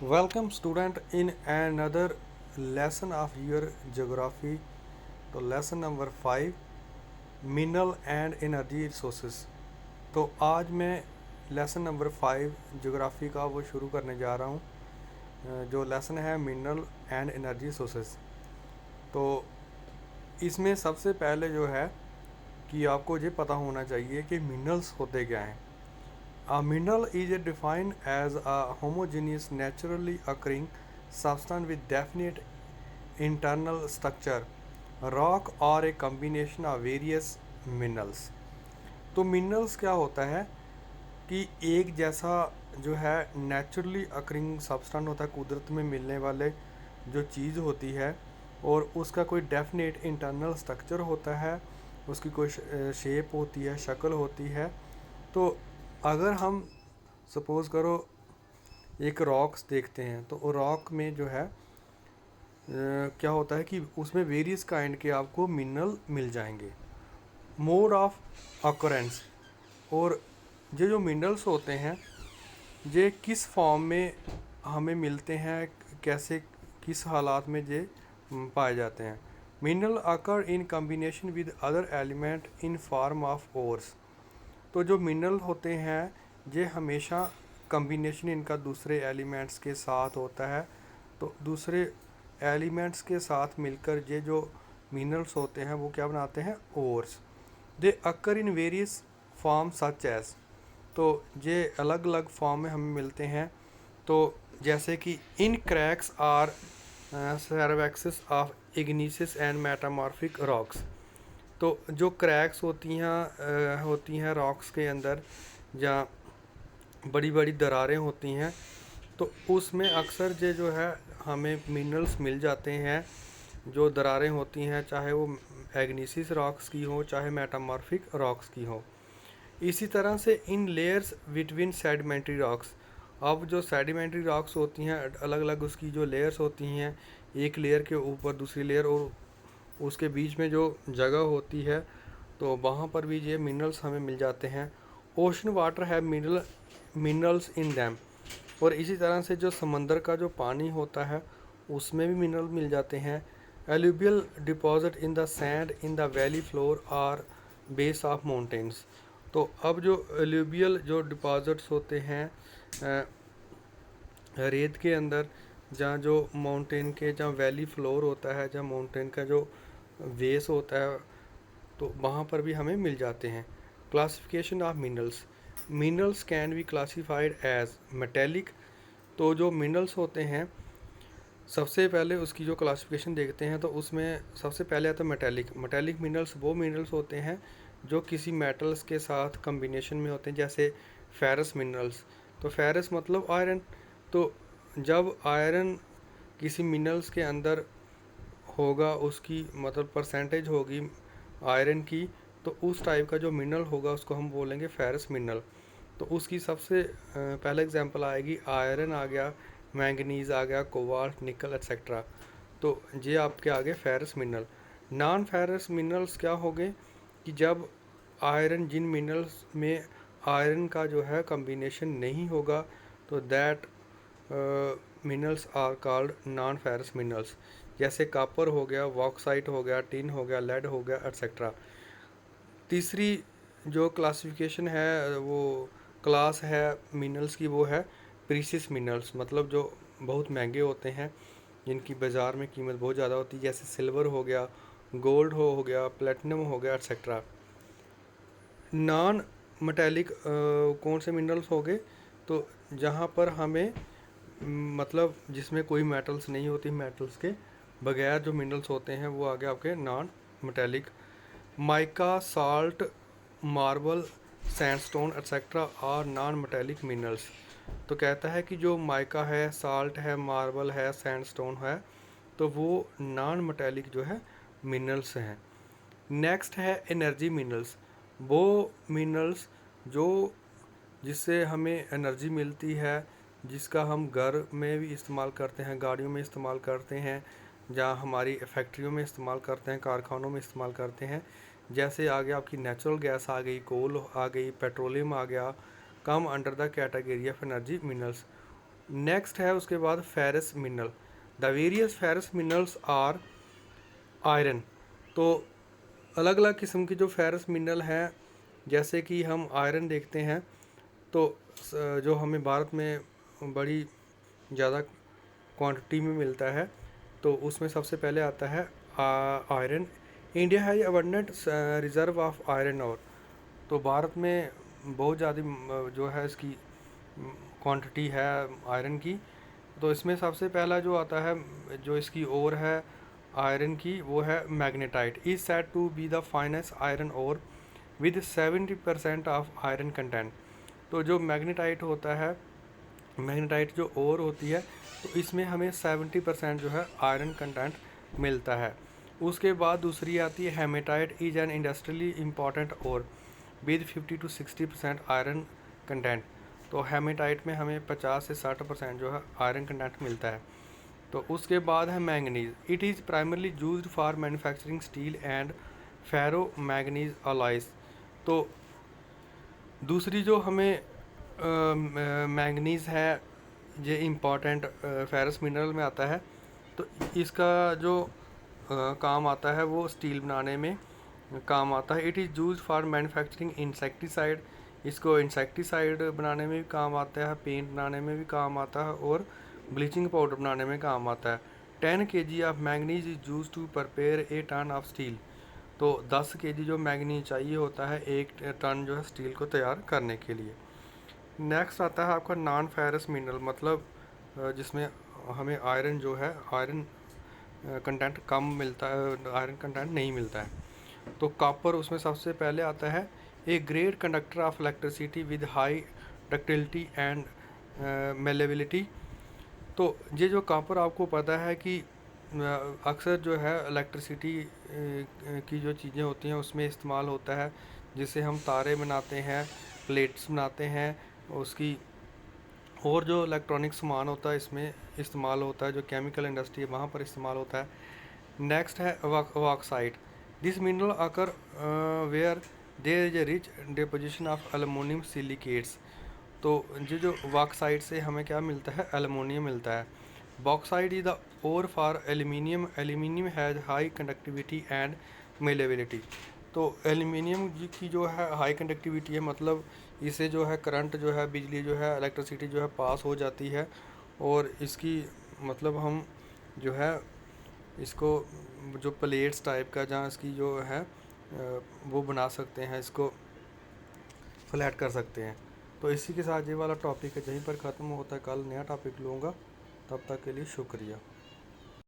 Welcome student in another lesson of your geography. तो lesson number 5 mineral and energy resources. तो आज मैं lesson number 5 geography का वो शुरू करने जा रहा हूँ। जो लेसन है मिनरल एंड एनर्जी रिसोर्सेज। तो इसमें सबसे पहले जो है कि आपको ये पता होना चाहिए कि मिनरल्स होते क्या हैं। A mineral is defined as a homogeneous naturally occurring substance with definite internal structure, rock or a combination of various minerals। तो मिनरल्स क्या होता है कि एक जैसा जो है नेचुरली अकरिंग सब्सटेंस होता है, कुदरत में मिलने वाले जो चीज़ होती है और उसका कोई डेफिनेट इंटरनल स्ट्रक्चर होता है, उसकी कोई शेप होती है, शक्ल होती है। तो अगर हम सपोज़ करो एक रॉक्स देखते हैं तो रॉक में जो है क्या होता है कि उसमें वेरियस काइंड के आपको मिनरल मिल जाएंगे। मोड ऑफ अकरेंस, और ये जो मिनरल्स होते हैं ये किस फॉर्म में हमें मिलते हैं, कैसे किस हालात में ये पाए जाते हैं। Mineral occur in combination with other element in form of ores. तो जो मिनरल होते हैं ये हमेशा कम्बिनेशन इनका दूसरे एलिमेंट्स के साथ होता है। तो दूसरे एलिमेंट्स के साथ मिलकर ये जो मिनरल्स होते हैं वो क्या बनाते हैं, ores. They occur in various form such as. तो ये अलग अलग फॉर्म में हमें मिलते हैं। तो जैसे कि इन cracks are surfaces of igneous and metamorphic rocks. तो जो क्रैक्स होती हैं रॉक्स के अंदर, या बड़ी बड़ी दरारें होती हैं, तो उसमें अक्सर ये जो है हमें मिनरल्स मिल जाते हैं। जो दरारें होती हैं चाहे वो एग्नीसिस रॉक्स की हो चाहे मेटामॉर्फिक रॉक्स की हो। इसी तरह से इन लेयर्स बिटवीन सेडिमेंट्री रॉक्स। अब जो सेडिमेंट्री रॉक्स होती हैं अलग अलग उसकी जो लेयर्स होती हैं, एक लेयर के ऊपर दूसरी लेयर और उसके बीच में जो जगह होती है, तो वहाँ पर भी ये मिनरल्स हमें मिल जाते हैं। ओशन वाटर है मिनरल्स इन डैम। और इसी तरह से जो समंदर का जो पानी होता है उसमें भी मिनरल मिल जाते हैं। Alluvial deposit in the sand in the valley floor are base of mountains. तो अब जो एल्यूवियल जो डिपॉजिट्स होते हैं रेत के अंदर, जहाँ जो माउंटेन के जहाँ वैली फ्लोर होता है, जहाँ माउंटेन का जो बेस होता है, तो वहाँ पर भी हमें मिल जाते हैं। Classification of minerals. Minerals can be classified as metallic. तो जो मिनरल्स होते हैं सबसे पहले उसकी जो क्लासिफिकेशन देखते हैं तो उसमें सबसे पहले आता है मेटेलिक। मेटेलिक मिनरल्स वो मिनरल्स होते हैं जो किसी मेटल्स के साथ कम्बिनेशन में होते हैं, जैसे फेरस मिनरल्स। तो फेरस मतलब आयरन। तो जब आयरन किसी मिनरल्स के अंदर होगा, उसकी मतलब परसेंटेज होगी आयरन की, तो उस टाइप का जो मिनरल होगा उसको हम बोलेंगे फेरस मिनरल। तो उसकी सबसे पहले एग्जांपल आएगी आयरन आ गया, मैंगनीज आ गया, कोबाल्ट, निकल एक्सेट्रा। तो ये आपके आगे ferrous mineral. Non ferrous minerals क्या हो गए कि जब आयरन जिन मिनरल्स में आयरन का जो है कम्बिनेशन नहीं होगा, तो that minerals are called non ferrous minerals. जैसे कॉपर हो गया, बॉक्साइट हो गया, टिन हो गया, लेड हो गया एक्सेट्रा। तीसरी जो क्लासिफिकेशन है वो क्लास है मिनरल्स की, वो है प्रीशियस मिनरल्स। मतलब जो बहुत महंगे होते हैं, जिनकी बाज़ार में कीमत बहुत ज़्यादा होती है, जैसे सिल्वर हो गया, गोल्ड हो गया, प्लेटिनम हो गया एक्सेट्रा। नॉन मेटेलिक कौन से मिनरल्स हो गए, तो जहाँ पर हमें मतलब जिसमें कोई मेटल्स नहीं होती, मेटल्स के बगैर जो मिनरल्स होते हैं वो आगे आपके non metallic. Mica, salt, marble, sandstone etcetera are non metallic minerals. तो कहता है कि जो माइका है, साल्ट है, मार्बल है, सैंडस्टोन है, तो वो नॉन मेटेलिक जो है मिनरल्स हैं। नेक्स्ट है एनर्जी मिनरल्स। वो मिनरल्स जो जिससे हमें एनर्जी मिलती है, जिसका हम घर में भी इस्तेमाल करते हैं, गाड़ियों में इस्तेमाल करते हैं, जहाँ हमारी फैक्ट्रियों में इस्तेमाल करते हैं, कारखानों में इस्तेमाल करते हैं। जैसे आ गया आपकी नेचुरल गैस आ गई, कोल आ गई, पेट्रोलियम आ गया, come under the category of energy minerals. Next है उसके बाद ferrous mineral. The various ferrous minerals are iron. तो अलग अलग किस्म की जो फेरस मिनरल हैं, जैसे कि हम आयरन देखते हैं, तो जो हमें भारत में बड़ी ज़्यादा क्वांटिटी में मिलता है, तो उसमें सबसे पहले आता है iron. India has abundant reserve of iron और। तो भारत में बहुत ज़्यादा जो है इसकी क्वांटिटी है आयरन की। तो इसमें सबसे पहला जो आता है, जो इसकी ओर है आयरन की, वो है magnetite. Is said to be the finest iron ore with 70% of iron content. तो जो मैग्नेटाइट होता है, मैग्नेटाइट जो ओर होती है, तो इसमें हमें 70% जो है आयरन कंटेंट मिलता है। उसके बाद दूसरी आती है hematite. Is an industrially important ore with 50 to 60% iron content. तो हेमेटाइट में हमें 50 से 60% जो है आयरन कंटेंट मिलता है। तो उसके बाद है manganese. It is primarily used for manufacturing steel and ferro manganese alloys. तो दूसरी जो हमें मैंगनीज है, ये इम्पॉर्टेंट फेरस मिनरल में आता है। तो इसका जो काम आता है वो स्टील बनाने में काम आता है। It is use for manufacturing insecticide. इसको इंसेक्टिसाइड बनाने में भी काम आता है, पेंट बनाने में भी काम आता है, और ब्लीचिंग पाउडर बनाने में काम आता है। 10 kg of manganese is use to prepare a ton of steel. तो 10 kg जो मैंगनीज चाहिए होता है 1 टन जो है स्टील को तैयार करने के लिए। नेक्स्ट आता है आपका नॉन फेरस मिनरल, मतलब जिसमें हमें आयरन जो है, आयरन कंटेंट कम मिलता है, आयरन कंटेंट नहीं मिलता है। तो कॉपर उसमें सबसे पहले आता है। A great conductor of electricity with high ductility and malleability. तो ये जो कॉपर, आपको पता है कि अक्सर जो है इलेक्ट्रिसिटी की जो चीज़ें होती हैं उसमें इस्तेमाल होता है, जिससे हम तारे बनाते हैं, प्लेट्स बनाते हैं उसकी, और जो इलेक्ट्रॉनिक सामान होता है इसमें इस्तेमाल होता है, जो केमिकल इंडस्ट्री है वहाँ पर इस्तेमाल होता है। नेक्स्ट है bauxite. This mineral occur where there is a rich deposition of aluminium silicates. तो ये जो बॉक्साइट से हमें क्या मिलता है, एलुमिनियम मिलता है। Bauxite is the ore for aluminium. Aluminium has high conductivity and malleability. तो एल्यूमिनियम की जो है हाई कंडक्टिविटी है, मतलब इसे जो है करंट जो है, बिजली जो है, इलेक्ट्रिसिटी जो है पास हो जाती है, और इसकी मतलब हम जो है इसको जो प्लेट्स टाइप का जहाँ इसकी जो है वो बना सकते हैं, इसको फ्लैट कर सकते हैं। तो इसी के साथ ये वाला टॉपिक है यहीं पर ख़त्म होता है। कल नया टॉपिक लूँगा, तब तक के लिए शुक्रिया।